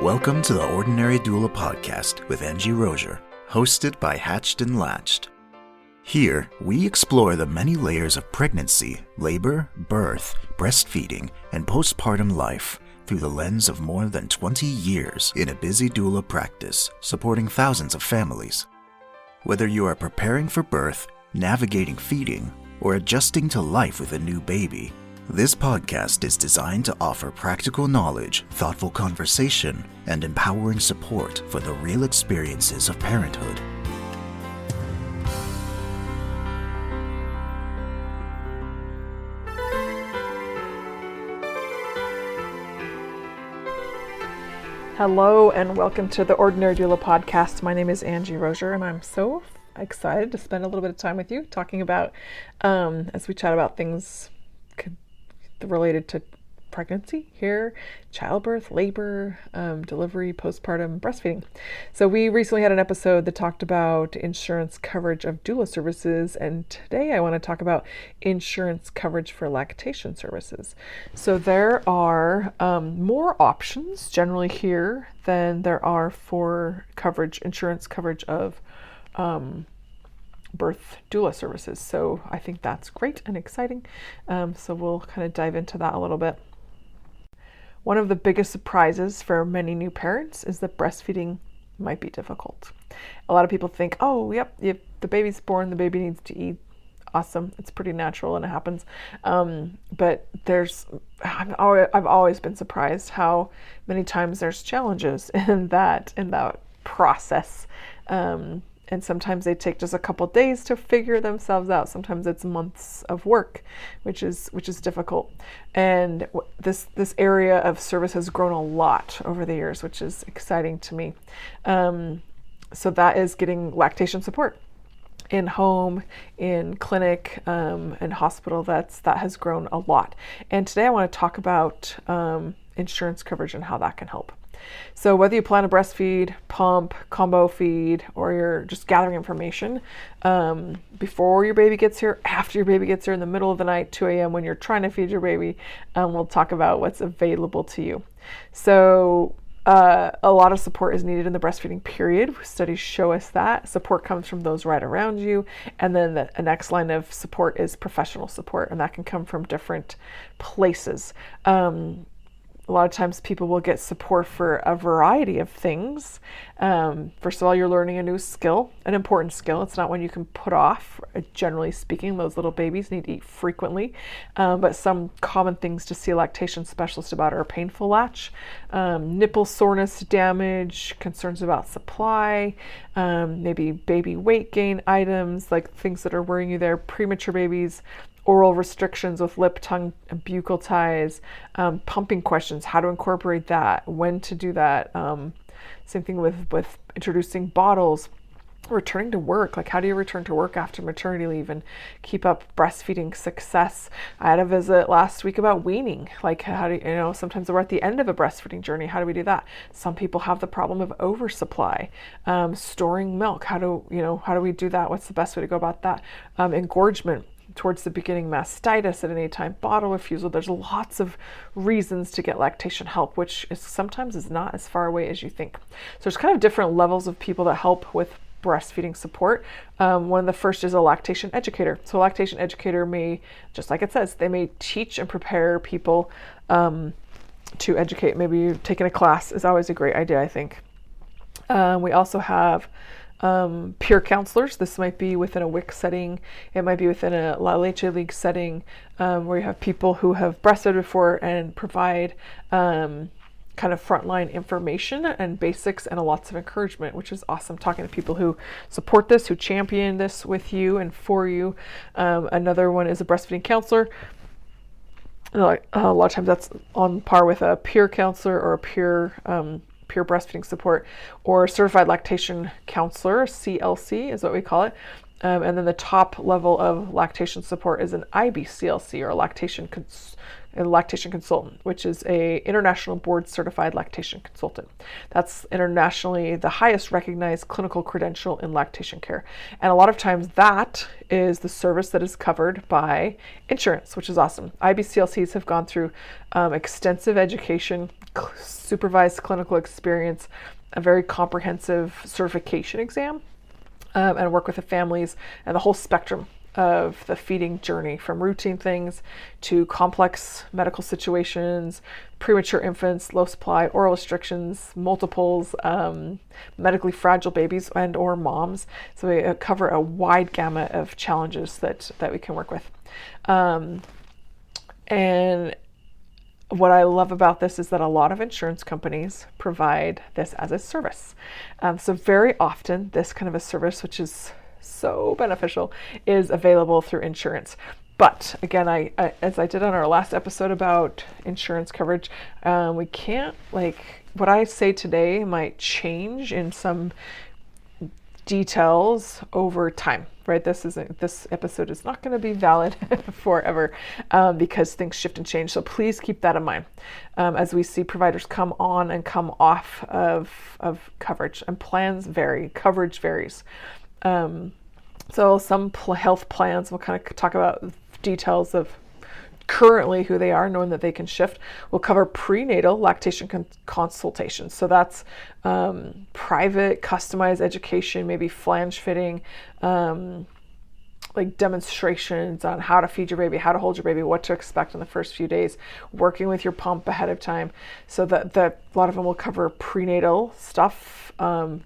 Welcome to the Ordinary Doula Podcast with Angie Rozier, hosted by Hatched and Latched. Here, we explore the many layers of pregnancy, labor, birth, breastfeeding, and postpartum life through the lens of more than 20 years in a busy doula practice supporting thousands of families. Whether you are preparing for birth, navigating feeding, or adjusting to life with a new baby, this podcast is designed to offer practical knowledge, thoughtful conversation, and empowering support for the real experiences of parenthood. Hello and welcome to the Ordinary Doula Podcast. My name is Angie Rozier and I'm so excited to spend a little bit of time with you talking about, as we chat about things related to pregnancy, hair, childbirth, labor, delivery, postpartum, breastfeeding. So we recently had an episode that talked about insurance coverage of doula services, and today I want to talk about insurance coverage for lactation services. So there are more options generally here than there are for insurance coverage of birth doula services. So I think that's great and exciting. So we'll kind of dive into that a little bit. One of the biggest surprises for many new parents is that breastfeeding might be difficult. A lot of people think, oh, yep, if the baby's born, the baby needs to eat. Awesome. It's pretty natural and it happens. But I've always been surprised how many times there's challenges in that process. And sometimes they take just a couple days to figure themselves out. Sometimes it's months of work, which is difficult. And this area of service has grown a lot over the years, which is exciting to me. So that is getting lactation support in home, in clinic, and hospital. That has grown a lot. And today I want to talk about insurance coverage and how that can help. So whether you plan to breastfeed, pump, combo feed, or you're just gathering information before your baby gets here, after your baby gets here, in the middle of the night, 2 a.m. when you're trying to feed your baby, we'll talk about what's available to you. So a lot of support is needed in the breastfeeding period. Studies show us that. Support comes from those right around you. And then the next line of support is professional support, and that can come from different places. A lot of times people will get support for a variety of things. First of all, you're learning a new skill, an important skill. It's not one you can put off. Generally speaking, those little babies need to eat frequently. But some common things to see a lactation specialist about are painful latch, nipple soreness, damage, concerns about supply, maybe baby weight gain items, like things that are worrying you there, premature babies, oral restrictions with lip, tongue, and buccal ties, pumping questions, how to incorporate that, when to do that. Same thing with introducing bottles, returning to work. Like, how do you return to work after maternity leave and keep up breastfeeding success? I had a visit last week about weaning. Like, how do sometimes we're at the end of a breastfeeding journey. How do we do that? Some people have the problem of oversupply, storing milk. How do we do that? What's the best way to go about that? Engorgement towards the beginning, mastitis at any time, bottle refusal. There's lots of reasons to get lactation help, which sometimes is not as far away as you think. So there's kind of different levels of people that help with breastfeeding support. One of the first is a lactation educator. So a lactation educator may, just like it says, they may teach and prepare people to educate. Maybe taking a class is always a great idea, I think. We also have peer counselors. This might be within a WIC setting. It might be within a La Leche League setting, where you have people who have breastfed before and provide kind of frontline information and basics and lots of encouragement, which is awesome. Talking to people who support this, who champion this with you and for you. Another one is a breastfeeding counselor. A lot of times that's on par with a peer counselor or a peer breastfeeding support, or certified lactation counselor, CLC is what we call it. And then the top level of lactation support is an IBCLC, or lactation a lactation consultant, which is a international board certified lactation consultant. That's internationally the highest recognized clinical credential in lactation care. And a lot of times that is the service that is covered by insurance, which is awesome. IBCLCs have gone through extensive education, supervised clinical experience, a very comprehensive certification exam, and work with the families and the whole spectrum of the feeding journey, from routine things to complex medical situations, premature infants, low supply, oral restrictions, multiples, medically fragile babies and or moms. So we cover a wide gamut of challenges that we can work with. And what I love about this is that a lot of insurance companies provide this as a service. So very often this kind of a service, which is so beneficial, is available through insurance. But again, I as I did on our last episode about insurance coverage, we can't, what I say today might change in some details over time, right? This episode is not going to be valid forever, because things shift and change. So please keep that in mind as we see providers come on and come off of coverage, and plans vary, coverage varies. So some health plans, we'll kind of talk about details of currently who they are, knowing that they can shift. We'll cover prenatal lactation consultations. So that's private, customized education, maybe flange fitting, like demonstrations on how to feed your baby, how to hold your baby, what to expect in the first few days, working with your pump ahead of time. So that a lot of them will cover prenatal stuff,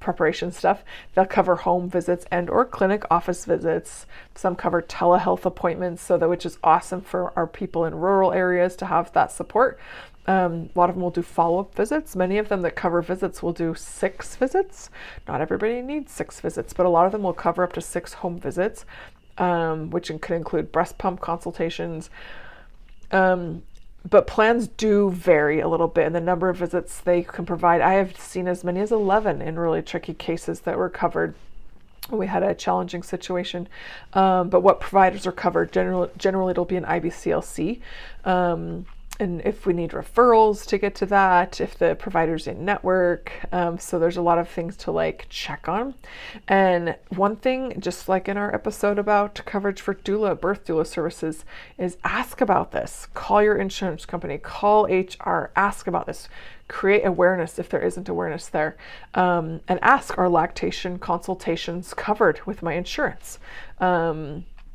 preparation stuff. They'll cover home visits and or clinic office visits. Some cover telehealth appointments, which is awesome for our people in rural areas to have that support. A lot of them will do follow-up visits. Many of them that cover visits will do 6 visits. Not everybody needs 6 visits, but a lot of them will cover up to 6 home visits, which could include breast pump consultations. But plans do vary a little bit in the number of visits they can provide. I have seen as many as 11 in really tricky cases that were covered. We had a challenging situation, but what providers are covered, generally it'll be an IBCLC. And if we need referrals to get to that, if the provider's in network. So there's a lot of things to check on. And one thing, just like in our episode about coverage for birth doula services, is ask about this. Call your insurance company, call HR, ask about this. Create awareness if there isn't awareness there. And ask, are lactation consultations covered with my insurance?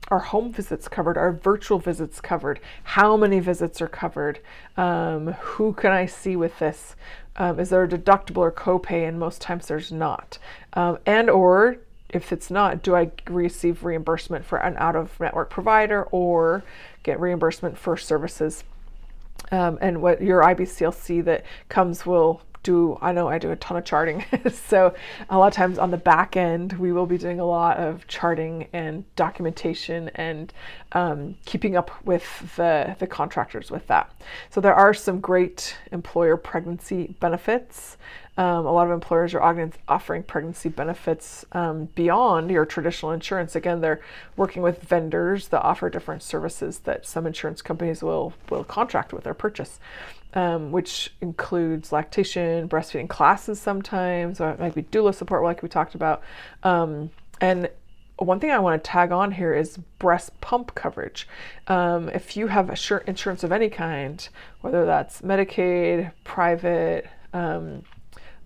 Are home visits covered? Are virtual visits covered? How many visits are covered? Who can I see with this? Is there a deductible or copay? And most times there's not. And or if it's not, do I receive reimbursement for an out-of-network provider or get reimbursement for services? And what your IBCLC that comes will do. I know I do a ton of charting. So a lot of times on the back end, we will be doing a lot of charting and documentation and keeping up with the contractors with that. So there are some great employer pregnancy benefits. A lot of employers are offering pregnancy benefits beyond your traditional insurance. Again, they're working with vendors that offer different services that some insurance companies will contract with or purchase, which includes lactation, breastfeeding classes sometimes, or it might be doula support like we talked about. And one thing I want to tag on here is breast pump coverage. If you have insurance of any kind, whether that's Medicaid, private,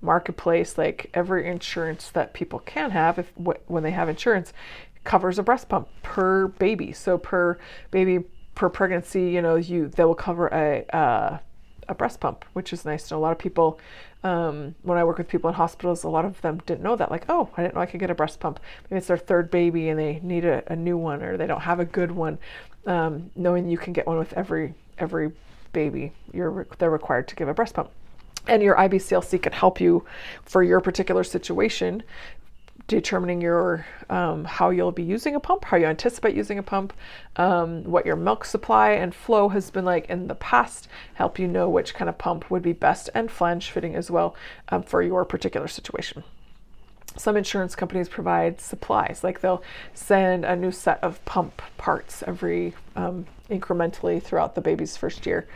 marketplace, every insurance that people can have, when they have insurance, covers a breast pump per baby. So per baby, per pregnancy, they will cover a breast pump, which is nice. And a lot of people, when I work with people in hospitals, a lot of them didn't know that. Oh, I didn't know I could get a breast pump. Maybe it's their 3rd baby and they need a new one, or they don't have a good one. Knowing you can get one with every baby, they're required to give a breast pump. And your IBCLC can help you for your particular situation, determining your how you'll be using a pump, how you anticipate using a pump, what your milk supply and flow has been like in the past, help you know which kind of pump would be best, and flange fitting as well for your particular situation. Some insurance companies provide supplies, like they'll send a new set of pump parts every incrementally throughout the baby's first year.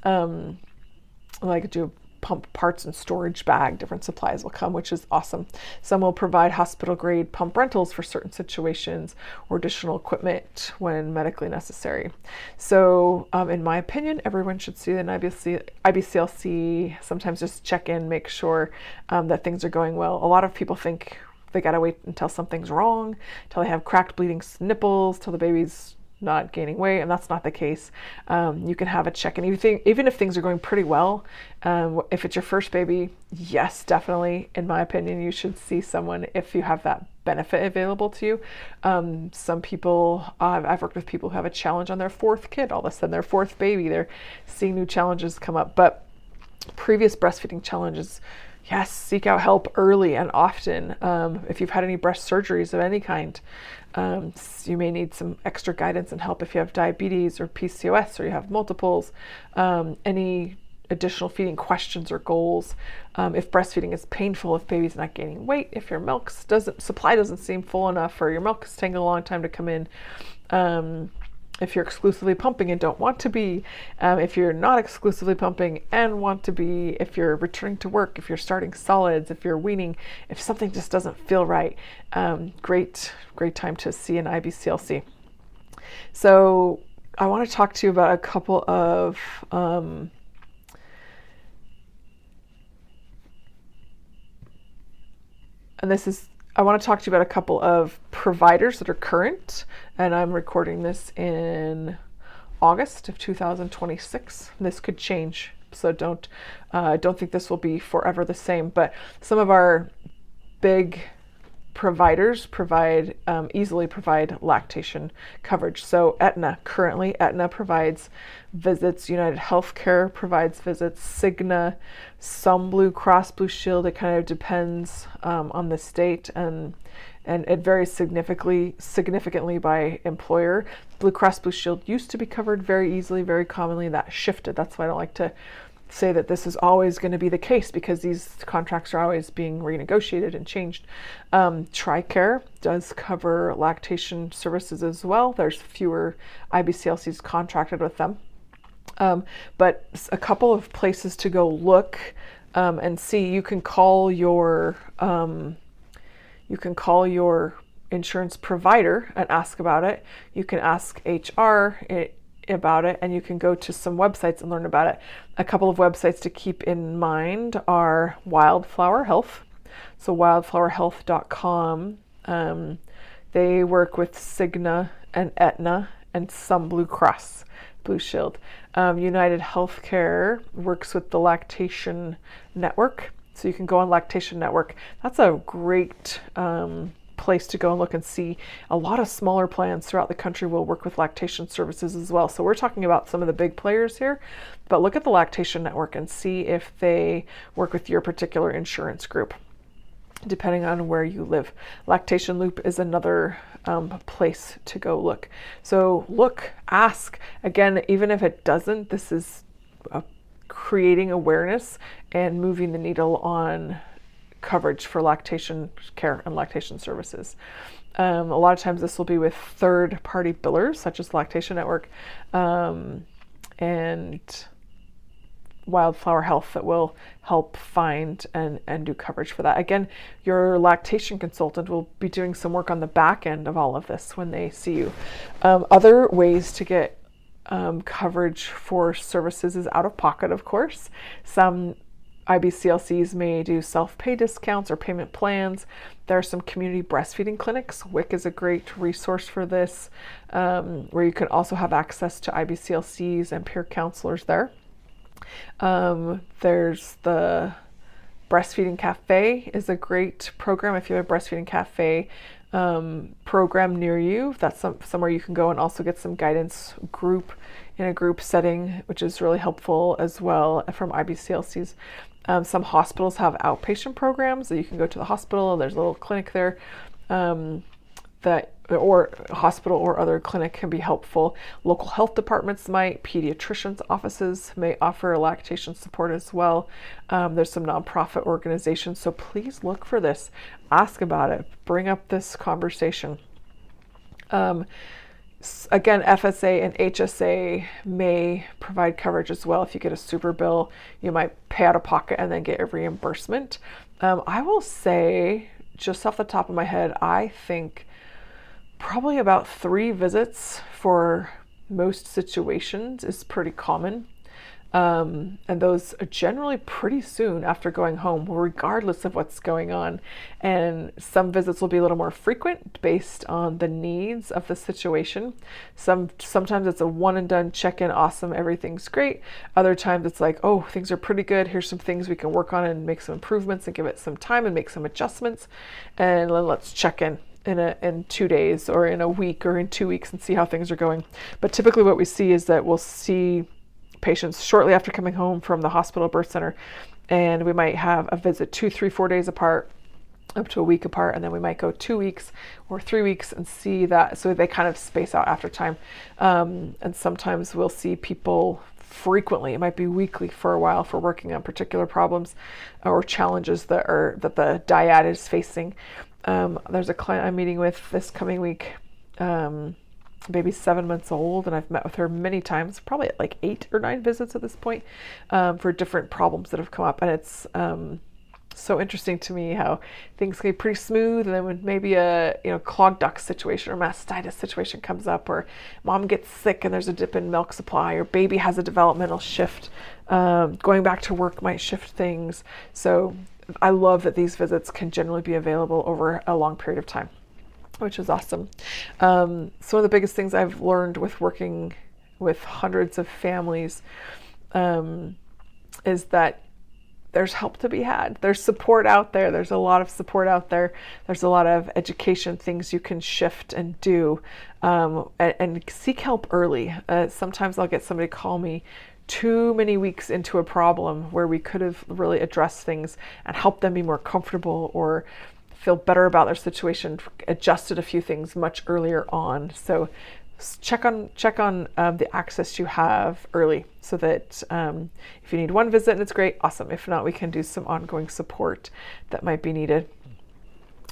Like do pump parts and storage bag, different supplies will come, which is awesome. Some will provide hospital grade pump rentals for certain situations or additional equipment when medically necessary. So in my opinion, everyone should see an IBCLC, sometimes just check in, make sure that things are going well. A lot of people think they gotta wait until something's wrong, till they have cracked bleeding nipples, till the baby's not gaining weight, and that's not the case. You can have a check-in. Even if things are going pretty well, if it's your first baby, yes, definitely, in my opinion, you should see someone if you have that benefit available to you. Some people, I've worked with people who have a challenge on their fourth kid, all of a sudden their fourth baby, they're seeing new challenges come up. But previous breastfeeding challenges, yes, seek out help early and often. If you've had any breast surgeries of any kind, you may need some extra guidance and help if you have diabetes or PCOS or you have multiples, any additional feeding questions or goals. If breastfeeding is painful, if baby's not gaining weight, if your supply doesn't seem full enough, or your milk is taking a long time to come in, if you're exclusively pumping and don't want to be, if you're not exclusively pumping and want to be, if you're returning to work, if you're starting solids, if you're weaning, if something just doesn't feel right, great time to see an IBCLC. So I want to talk to you about a couple of I want to talk to you about a couple of providers that are current, and I'm recording this in August of 2026. This could change, so don't think this will be forever the same. But some of our big providers easily provide lactation coverage. So currently Aetna provides visits, United Healthcare provides visits, Cigna, some Blue Cross Blue Shield. It kind of depends on the state, and it varies significantly by employer. Blue Cross Blue Shield used to be covered very easily, very commonly. That shifted. That's why I don't like to say that this is always going to be the case, because these contracts are always being renegotiated and changed. TRICARE does cover lactation services as well. There's fewer IBCLCs contracted with them. But a couple of places to go look and see. You can call your insurance provider and ask about it. You can ask HR about it, and you can go to some websites and learn about it. A couple of websites to keep in mind are Wildflower Health. So wildflowerhealth.com. They work with Cigna and Aetna and some Blue Cross Blue Shield. United Healthcare works with the Lactation Network. So you can go on Lactation Network. That's a great place to go and look and see. A lot of smaller plans throughout the country will work with lactation services as well. So we're talking about some of the big players here, but look at the Lactation Network and see if they work with your particular insurance group, depending on where you live. Lactation Loop is another place to go look. So look, ask. Again, even if it doesn't, this is creating awareness and moving the needle on coverage for lactation care and lactation services. A lot of times this will be with third-party billers such as Lactation Network and Wildflower Health that will help find and do coverage for that. Again, your lactation consultant will be doing some work on the back end of all of this when they see you. Other ways to get coverage for services is out of pocket, of course. Some IBCLCs may do self-pay discounts or payment plans. There are some community breastfeeding clinics. WIC is a great resource for this, where you can also have access to IBCLCs and peer counselors there. There's the Breastfeeding Cafe is a great program. If you have a Breastfeeding Cafe program near you, that's somewhere you can go and also get some guidance in a group setting, which is really helpful as well from IBCLCs. Some hospitals have outpatient programs that you can go to the hospital. There's a little clinic there. that or hospital or other clinic can be helpful. Local health departments might, pediatricians' offices may offer lactation support as well. There's some nonprofit organizations, so please look for this. Ask about it. Bring up this conversation. Again, FSA and HSA may provide coverage as well. If you get a super bill, you might pay out of pocket and then get a reimbursement. I will say, just off the top of my head, I think probably about 3 visits for most situations is pretty common. And those are generally pretty soon after going home, regardless of what's going on. And some visits will be a little more frequent based on the needs of the situation. Sometimes it's a one and done check-in, awesome, everything's great. Other times it's like, oh, things are pretty good. Here's some things we can work on and make some improvements and give it some time and make some adjustments. And then let's check in 2 days or in a week or in 2 weeks and see how things are going. But typically what we see is that we'll see patients shortly after coming home from the hospital birth center, and we might have a visit 2, 3, 4 days apart, up to a week apart, and then we might go 2 weeks or 3 weeks and see that, so they kind of space out after time. And sometimes we'll see people frequently. It might be weekly for a while for working on particular problems or challenges that the dyad is facing. There's a client I'm meeting with this coming week. Baby's 7 months old, and I've met with her many times, probably at like 8 or 9 visits at this point, for different problems that have come up. And it's so interesting to me how things can be pretty smooth, and then when maybe a clogged duct situation or mastitis situation comes up, or mom gets sick and there's a dip in milk supply, or baby has a developmental shift, going back to work might shift things. So I love that these visits can generally be available over a long period of time, which is awesome. So one of the biggest things I've learned with working with hundreds of families is that there's help to be had. There's support out there. There's a lot of support out there. There's a lot of education, things you can shift and do, and seek help early. Sometimes I'll get somebody call me too many weeks into a problem where we could have really addressed things and helped them be more comfortable or feel better about their situation, adjusted a few things much earlier on. So check on the access you have early, so that if you need one visit and it's great, awesome. If not, we can do some ongoing support that might be needed.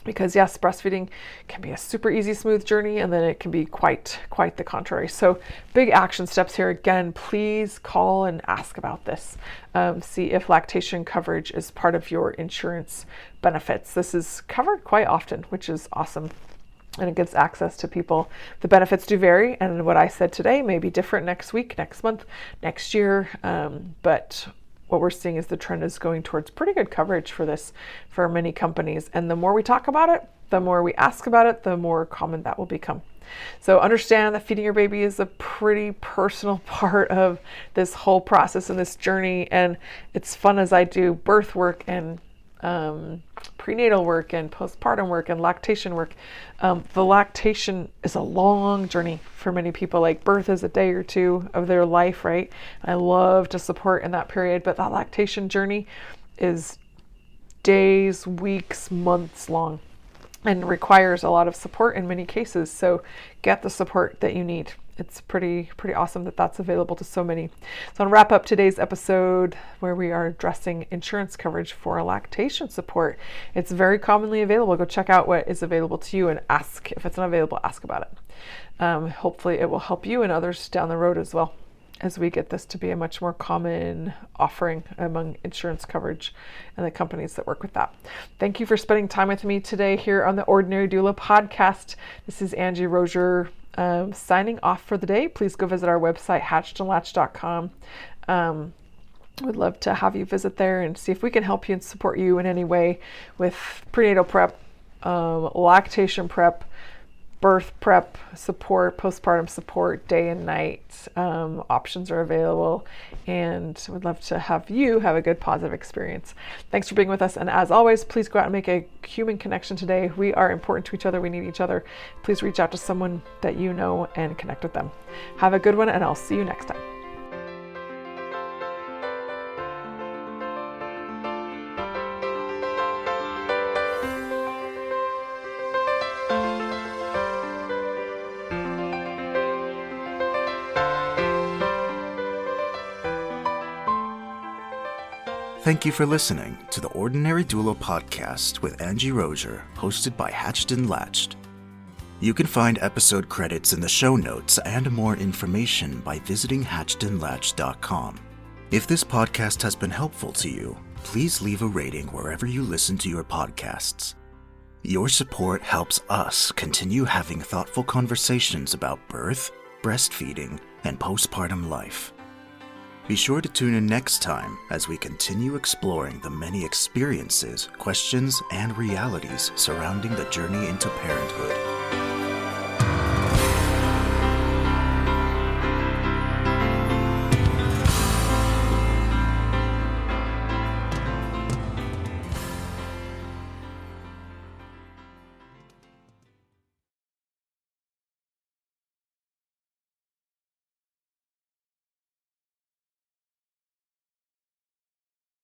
Because yes, breastfeeding can be a super easy, smooth journey, and then it can be quite the contrary. So big action steps here. Again, please call and ask about this. See if lactation coverage is part of your insurance benefits. This is covered quite often, which is awesome. And it gives access to people. The benefits do vary, and what I said today may be different next week, next month, next year. But what we're seeing is the trend is going towards pretty good coverage for this for many companies. And the more we talk about it, the more we ask about it, the more common that will become. So understand that feeding your baby is a pretty personal part of this whole process and this journey. And it's fun as I do birth work and prenatal work and postpartum work and lactation work. The lactation is a long journey for many people. Like birth is a day or two of their life, right? I love to support in that period, but that lactation journey is days, weeks, months long, and requires a lot of support in many cases. So get the support that you need. It's pretty awesome that that's available to so many. So I'll wrap up today's episode where we are addressing insurance coverage for lactation support. It's very commonly available. Go check out what is available to you and ask. If it's not available, ask about it. Hopefully it will help you and others down the road as well, as we get this to be a much more common offering among insurance coverage and the companies that work with that. Thank you for spending time with me today here on the Ordinary Doula podcast. This is Angie Rozier, signing off for the day. Please go visit our website, hatchedandlatched.com. Would love to have you visit there and see if we can help you and support you in any way with prenatal prep, lactation prep, birth prep support, postpartum support, day and night. Options are available, and would love to have you have a good, positive experience. Thanks for being with us. And as always, please go out and make a human connection today. We are important to each other. We need each other. Please reach out to someone that you know and connect with them. Have a good one, and I'll see you next time. Thank you for listening to the Ordinary Doula podcast with Angie Rozier, hosted by Hatched and Latched. You can find episode credits in the show notes and more information by visiting hatchedandlatched.com. If this podcast has been helpful to you, please leave a rating wherever you listen to your podcasts. Your support helps us continue having thoughtful conversations about birth, breastfeeding, and postpartum life. Be sure to tune in next time as we continue exploring the many experiences, questions, and realities surrounding the journey into parenthood.